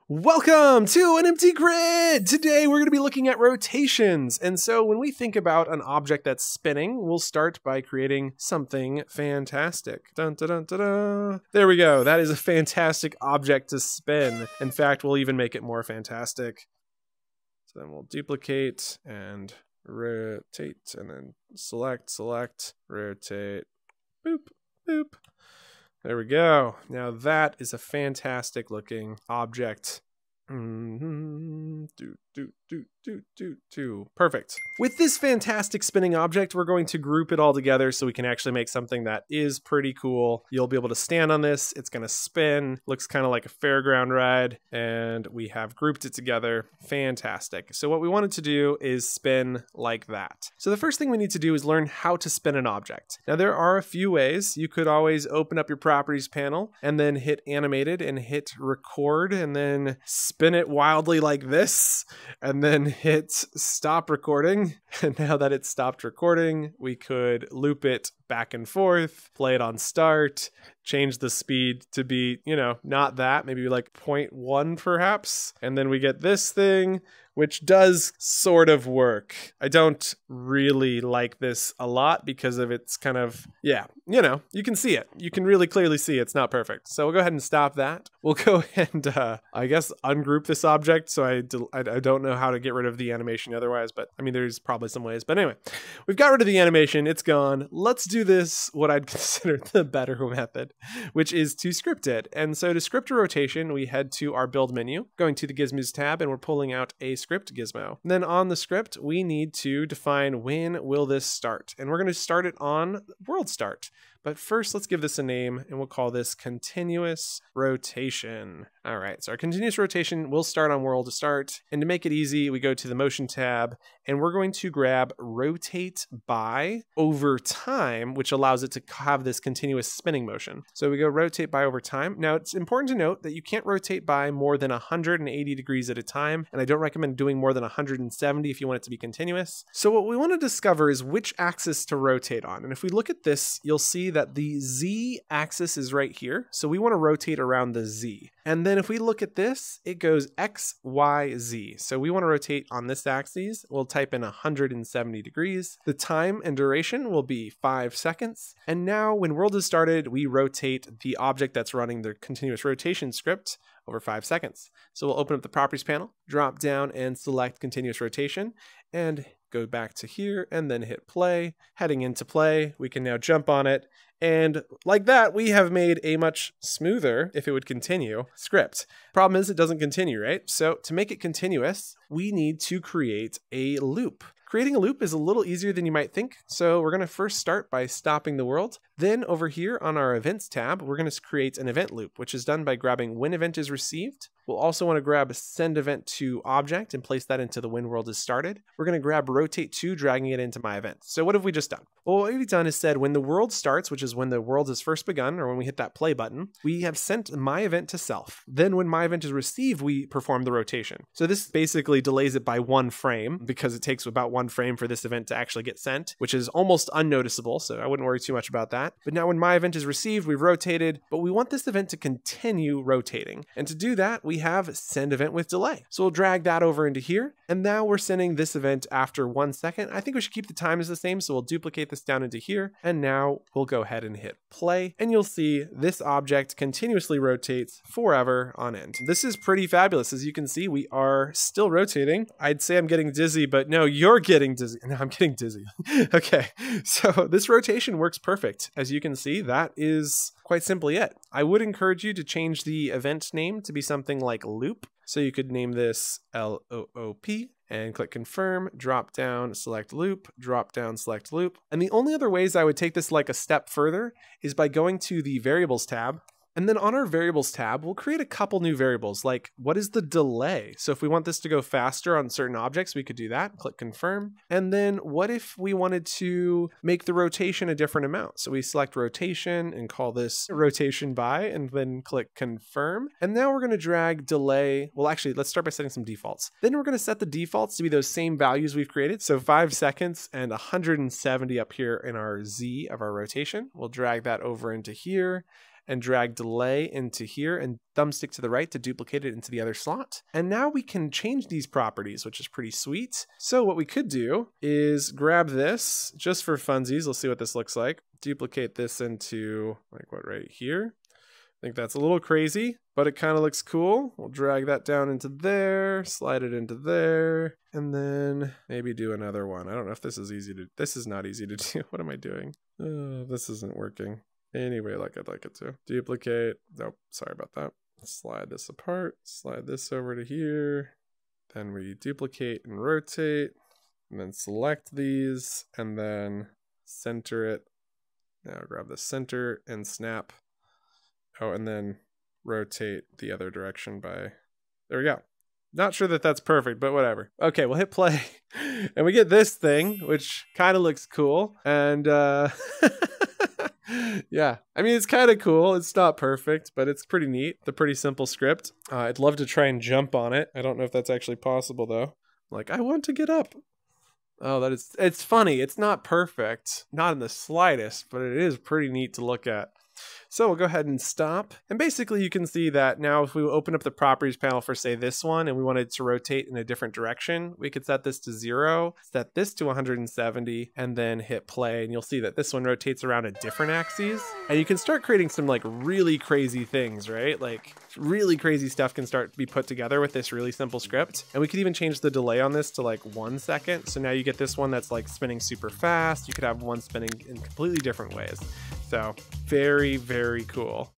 Welcome to an empty grid! Today we're going to be looking at rotations. And so when we think about an object that's spinning, we'll start by creating something fantastic. Dun, dun, dun, dun, dun. There we go. That is a fantastic object to spin. In fact, we'll even make it more fantastic. So then we'll duplicate and rotate and then select, rotate, boop, boop. There we go. Now that is a fantastic looking object. Perfect. With this fantastic spinning object, we're going to group it all together so we can actually make something that is pretty cool. You'll be able to stand on this. It's going to spin. Looks kind of like a fairground ride. And we have grouped it together. Fantastic. So what we wanted to do is spin like that. So the first thing we need to do is learn how to spin an object. Now there are a few ways. You could always open up your properties panel and then hit animated and hit record and then spin it wildly like this and then hit stop recording. And now that it's stopped recording, we could loop it back and forth, play it on start, change the speed to be, not that, maybe like 0.1 perhaps. And then we get this thing, which does sort of work. I don't really like this a lot because of its kind of, you can see it. You can really clearly see it's not perfect. So we'll go ahead and stop that. We'll go and, I guess, ungroup this object. So I don't know how to get rid of the animation otherwise, but I mean, there's probably some ways. But anyway, we've got rid of the animation. It's gone. Let's do this, what I'd consider the better method, which is to script it. And so to script a rotation, we head to our build menu, going to the gizmos tab, and we're pulling out a script gizmo. And then on the script, we need to define when will this start. And we're going to start it on world start. But first, let's give this a name, and we'll call this continuous rotation. All right, so our continuous rotation will start on world to start. And to make it easy, we go to the motion tab, and we're going to grab rotate by over time, which allows it to have this continuous spinning motion. So we go rotate by over time. Now, it's important to note that you can't rotate by more than 180 degrees at a time, and I don't recommend doing more than 170 if you want it to be continuous. So what we want to discover is which axis to rotate on. And if we look at this, you'll see that the Z axis is right here. So we want to rotate around the Z. And then if we look at this, it goes X, Y, Z. So we want to rotate on this axis. We'll type in 170 degrees. The time and duration will be 5 seconds. And now when world is started, we rotate the object that's running the continuous rotation script over 5 seconds. So we'll open up the properties panel, drop down and select continuous rotation and go back to here and then hit play. Heading into play, we can now jump on it. And like that, we have made a much smoother, if it would continue, script. Problem is it doesn't continue, right? So to make it continuous, we need to create a loop. Creating a loop is a little easier than you might think. So we're going to first start by stopping the world. Then over here on our events tab, we're going to create an event loop, which is done by grabbing when event is received. We'll also want to grab send event to object and place that into the when world is started. We're going to grab rotate to, dragging it into my event. So what have we just done? Well, what we've done is said when the world starts, which is when the world is first begun, or when we hit that play button, we have sent my event to self. Then when my event is received, we perform the rotation. So this basically delays it by 1 frame because it takes about 1 frame for this event to actually get sent, which is almost unnoticeable. So I wouldn't worry too much about that. But now when my event is received, we've rotated, but we want this event to continue rotating. And to do that, we have send event with delay. So we'll drag that over into here. And now we're sending this event after 1 second. I think we should keep the time as the same. So we'll duplicate this down into here. And now we'll go ahead and hit play. And you'll see this object continuously rotates forever on end. This is pretty fabulous. As you can see, we are still rotating. I'd say I'm getting dizzy, but no, you're getting dizzy. No, I'm getting dizzy. Okay, so this rotation works perfect. As you can see, that is quite simply it. I would encourage you to change the event name to be something like loop. So you could name this LOOP and click confirm, drop down, select loop, drop down, select loop. And the only other ways I would take this like a step further is by going to the variables tab. And then on our variables tab, we'll create a couple new variables, like what is the delay? So if we want this to go faster on certain objects, we could do that, click confirm. And then what if we wanted to make the rotation a different amount? So we select rotation and call this rotation by, and then click confirm. And now we're gonna drag delay. Well, actually, let's start by setting some defaults. Then we're gonna set the defaults to be those same values we've created. So 5 seconds and 170 up here in our Z of our rotation. We'll drag that over into here. and drag delay into here and thumbstick to the right to duplicate it into the other slot. And now we can change these properties, which is pretty sweet. So what we could do is grab this just for funsies. Let's see what this looks like. Duplicate this into like what, right here. I think that's a little crazy, but it kind of looks cool. We'll drag that down into there, slide it into there, and then maybe do another one. I don't know if this is easy to, this is not easy to do. What am I doing? Oh, this isn't working. Anyway, like I'd like it to. Duplicate, nope, sorry about that. Slide this apart, slide this over to here. Then we duplicate and rotate, and then select these, and then center it. Now grab the center and snap. Oh, and then rotate the other direction by, there we go. Not sure that that's perfect, but whatever. Okay, we'll hit play and we get this thing, which kind of looks cool. And yeah, I mean, it's kind of cool. It's not perfect, but it's pretty neat. It's a pretty simple script. I'd love to try and jump on it. I don't know if that's actually possible though. Like, I want to get up. Oh, it's funny. It's not perfect, not in the slightest, but it is pretty neat to look at. So we'll go ahead and stop. And basically you can see that now if we open up the properties panel for say this one and we wanted to rotate in a different direction, we could set this to 0, set this to 170, and then hit play. And you'll see that this one rotates around a different axis. And you can start creating some like really crazy things, right? Like really crazy stuff can start to be put together with this really simple script. And we could even change the delay on this to like 1 second. So now you get this one that's like spinning super fast. You could have one spinning in completely different ways. So very, very cool.